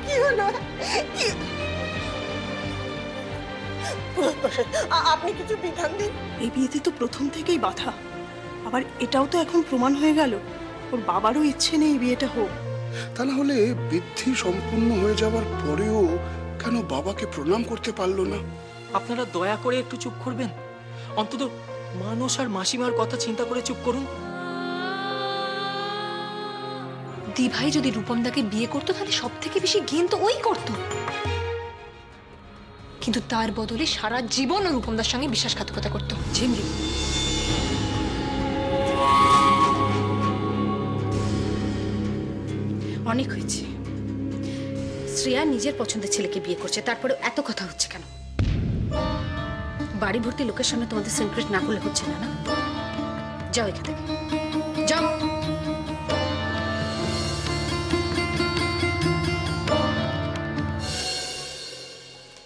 কি হলো? আপনি কিছু বিধান দিন। এই বিয়েতে তো প্রথম থেকেই বাধা, আবার এটাও তো এখন প্রমাণ হয়ে গেল ওর বাবারও ইচ্ছে নেই এই বিয়েটা হোক। তা না হলে বৃদ্ধি সম্পূর্ণ হয়ে যাবার পরেও কেন বাবাকে প্রণাম করতে পারলো না? আপনারা দয়া করে একটু চুপ করবেন, অন্তত মানুষ আর মাসিমার কথা চিন্তা করে চুপ করুন। দিভাই যদি রূপমদাকে বিয়ে করতো তাহলে সব থেকে বেশি ঘেন তো ওই করতো, কিন্তু তার বদলে সারা জীবন ও রূপমদার সঙ্গে বিশ্বাসঘাতকতা করতো। ঝিমলি, অনেক হয়েছে। শ্রেয়া নিজের পছন্দের ছেলেকে বিয়ে করছে, তারপরে এত কথা হচ্ছে কেন? বাড়ি ভর্তি লোকের সামনে তোমাদের সিক্রেট না করলে হচ্ছে না, না? যাও এখান থেকে, যাও।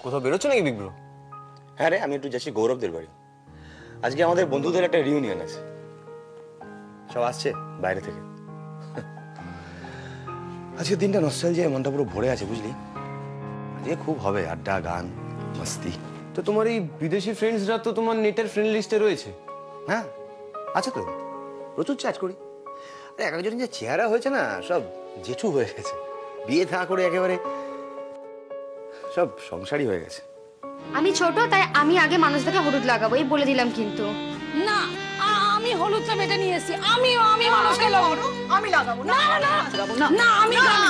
কোথাও বেরোচ্ছ নাকি বিগ ব্রো? হ্যাঁ রে, আমি একটু যাচ্ছি গৌরবদের বাড়ি। আজকে আমাদের বন্ধুদের একটা রিউনিয়ন আছে, সব আসছে বাইরে থেকে। আজকের দিনটা নস্টালজিয়ায় মনটা পুরো ভরে আছে, বুঝলি? আজকে খুব হবে আড্ডা, গান, মস্তি। তো তোমার এই বিদেশি ফ্রেন্ডসরা তো তোমার নেটের ফ্রেন্ড লিস্টে রয়েছে। হ্যাঁ আছে তো, প্রচুর চ্যাট করি। আরে এক একজন যে চেহারা হয়েছে না, সব জেঠু হয়ে গেছে। বিয়ে থা করে একেবারে সব সংসারী হয়ে গেছে। আমি ছোট, তাই আমি আগে মানুষটাকে হলুদ লাগাবো, এই বলে দিলাম। কিন্তু না, আমি হলুদটা বেটে নিয়ে এসেছি। আমি মানুষকে লাগাবো। আমি লাগাবো না। না না না না,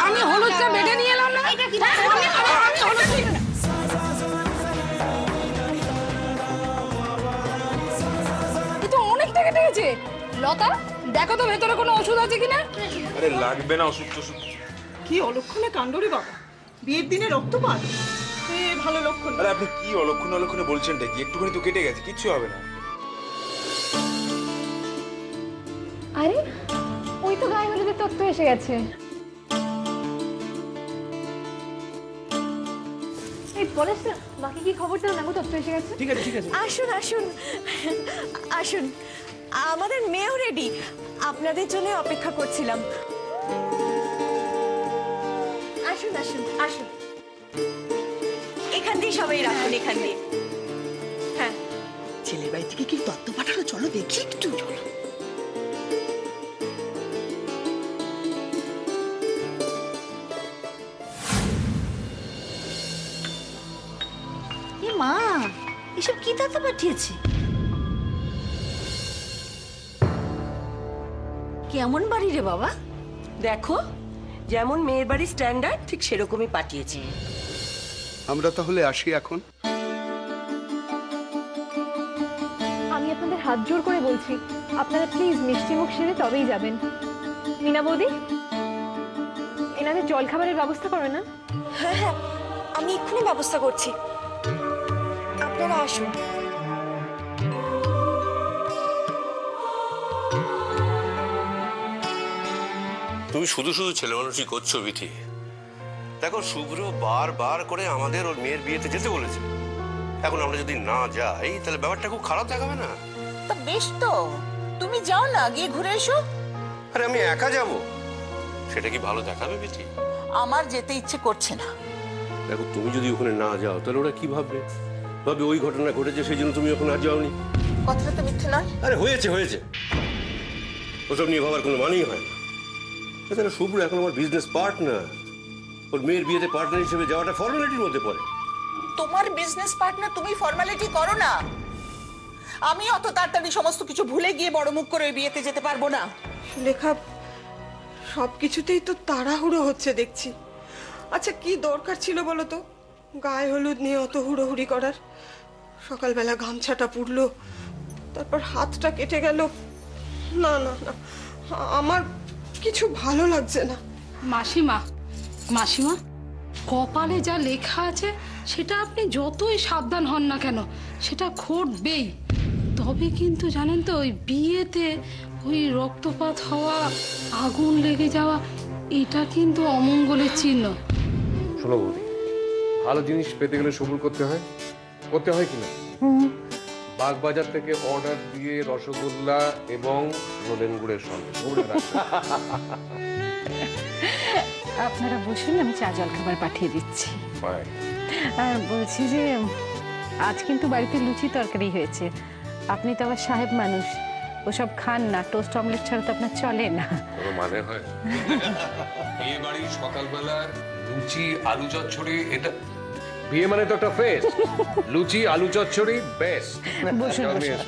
আমি হলুদটা বেটে নিয়ে এলাম না। এটা কি? আমি হলুদ। এ তো অনেক থেকে গেছে। লতা, দেখো তো ভেতরে কোনো ওষুধ আছে কিনা। আরে লাগবে না ওষুধ টষুধ। কি অলক্ষণে কাণ্ড রে বাবা, বিয়ের দিনে রক্তপাত, ভালো লক্ষণ। আরে আপনি কি অলক্ষণে অলক্ষণে বলছেন? কি একটুখানি তো কেটে গেছে, কিচ্ছু হবে না। আরে ওই তো গায়ে হলুদের তত্ত্ব এসে গেছে। এই বলিস না, বাকি কি খবরটা? নামো, তত্ত্ব এসে গেছে। ঠিক আছে ঠিক আছে। আসুন আসুন আসুন, আমাদের মেয়েও রেডি, আপনাদের জন্য অপেক্ষা করছিলাম। আসুন আসুন আসুন, এখান দিয়ে সবাই রাখুন, এখান দিয়ে। হ্যাঁ, ছেলের বাড়ি থেকে কি তত্ত্ব পাঠালো? চলো দেখি একটু। মা, এসব কি তত্ত্ব পাঠিয়েছে? কেমন বাড়ি রে বাবা? দেখো, যেমন মেয়ের বাড়ি স্ট্যান্ডার্ড ঠিক সেরকমই পাঠিয়েছি। আমরা তাহলে আসি এখন। আমি আপনাদের হাত জোর করে বলছি, আপনারা প্লিজ মিষ্টি মুখ সেরে তবেই যাবেন। মিনা বৌদি, এনাদের জল খাবারের ব্যবস্থা করবে না? হ্যাঁ হ্যাঁ, আমি এক্ষুনি ব্যবস্থা করছি, আপনারা আসুন। তুমি শুধু শুধু ছেলে মানুষই করছো বিথি। দেখো, শুভ্র বারবার করে আমাদের ওর মেয়ের বিয়েতে যেতে বলেছে। এখন আমরা যদি না যাই তাহলে ব্যাপারটা খুব খারাপ দেখাবে না? তা বেশ তো, তুমি যাও না, গিয়ে ঘুরে এসো। আরে আমি একা যাব, সেটা কি ভালো দেখাবে বিথি? আমার যেতে ইচ্ছে করছে না। দেখো, তুমি যদি ওখানে না যাও তাহলে ওরা কি ভাববে? ভাববে ওই ঘটনা ঘটেছে, সেই জন্য তুমি ওখানে আর যাওনি। কথাটা তো মিথ্যে নয়। আরে হয়েছে হয়েছে, ওসব নিয়ে ভাবার কোনো মানেই হয় না। তাছাড়া শুভ্র এখন আমার বিজনেস পার্টনার, ওর মেয়ের বিয়েতে পার্টনার হিসেবে যাওয়াটা ফর্মালিটির মধ্যে পড়ে। তোমার বিজনেস পার্টনার, তুমি ফর্মালিটি করো না। আমি অত তাড়াতাড়ি সমস্ত কিছু ভুলে গিয়ে বড় মুখ করে ওই বিয়েতে যেতে পারবো না। লেখা, সবকিছুতেই তো তাড়াহুড়ো হচ্ছে দেখছি। আচ্ছা, কি দরকার ছিল বলো তো গায়ে হলুদ নিয়ে অত হুড়োহুড়ি করার? সকালবেলা গামছাটা পুড়লো, তারপর হাতটা কেটে গেল। না না না, আমার কিছু ভালো লাগছে না। মাসিমা, মাসিমা, কপালে যা লেখা আছে সেটা আপনি যতই সাবধান হন না কেন সেটা ঘটবেই। তবে কিন্তু জানেন তো, ওই বিয়েতে ওই রক্তপাত হওয়া, আগুন লেগে যাওয়া, এটা কিন্তু অমঙ্গলের চিহ্ন। শোনো বৌদি, ভালো জিনিস পেতে গেলে সবুর করতে হয় কিনা? বাগবাজার থেকে অর্ডার দিয়ে রসগোল্লা এবং রোলেন গুড়ের সঙ্গে আপনারা বসুন, আমি চা জল খাবার পাঠিয়ে দিচ্ছি। বাই। আর বলছি যে আজ কিন্তু বাড়িতে লুচি তরকারি হয়েছে। আপনি তো আবার সাহেব মানুষ, ওসব খান না। টোস্ট অমলেট ছাড়া তো আপনার চলে না। কোনো মানে হয়? বিয়ে বাড়ির সকালবেলা লুচি আলু চচ্চড়ি, এটা বিয়ে মানে তো একটা ফেস্ট। লুচি আলু চচ্চড়ি বেস্ট। বসুন বসুন।